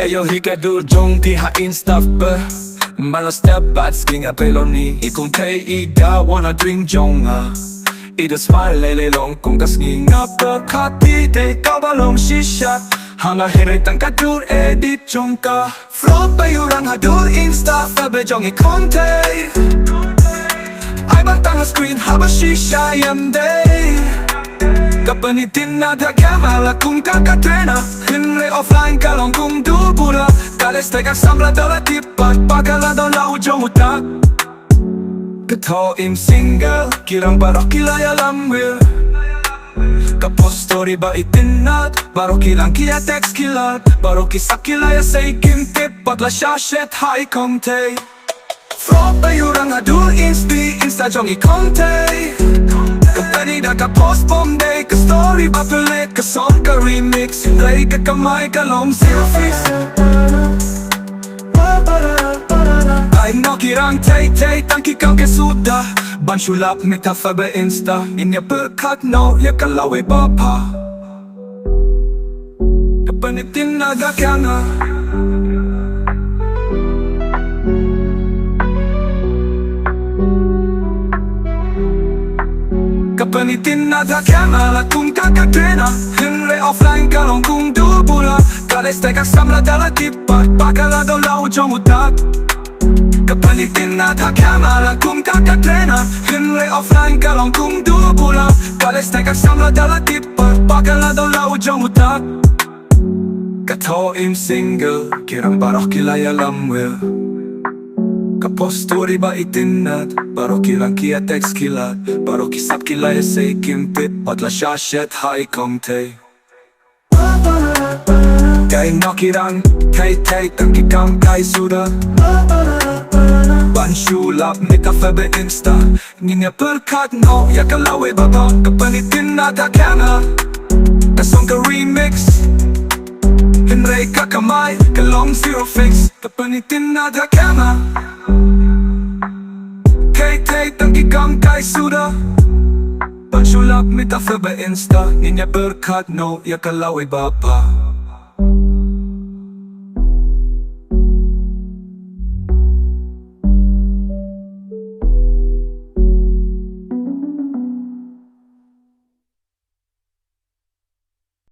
Ayo hikadur Jong thei Insta Malo step back sking a peloni Ikong thei ida wanna drink Jong Ida smile lele long kung kasnging apa Khati thei kau balong shisha Hanga hiray tang kadur edit Jong ka Phlop bayurang hadur Insta Fabe Jong ikong thei Ay bantang screen haba shisha yamday Kapanitin na da kamala kung kakatena Hinre offline kalong kung dubura Kaleste kak samla dala tipat Pagkala daw na ujong utak Kato im single Kirang barok kilaya lamwil Kapos story ba itinat Barok kilang kia text kilat Barok kisak kilaya say kimtip Patla shashet hai kong thei Phlop bayurang adul Insta Jong ikong thei Kapani da ka post bom day Ka story ba pelit Ka song ka remix Hinray ka kamay ka long zero fix Ay no kirang thei Tang kikang kesuda Ban shulap mita fabe Insta Inya berkat no Ya kalawe bapa Kapanitin na da kanga Kapanitin na da kamala kung kakatena Hinre offline kalong kung dubula Kaleste kak samla dala tipat Bakala daw na ujong utak Kapanitin na da kamala kung kakatena Hinre offline kalong kung dubula Kaleste kak samla dala tipat Bakala daw na ujong utak Kato im single Kirang barok kilaya lamwil Kapos story ba itinat Baro kilang kia text kilat Baro kisap kilaya say kimpit Patla shashet hai kong thei Kay no kirang Thei tang kikang kay suda Ban shulap mita fabe Insta Ninya berkat no Ya kalawe baba Kapanitin na da kana Kasong ka remix Hinray ka kamay Kalong zero fix Kapanitin na da kana Thei tang kikang kay suda Ban shulap mita fabe Insta Ninya berkat no Ya kalawe baba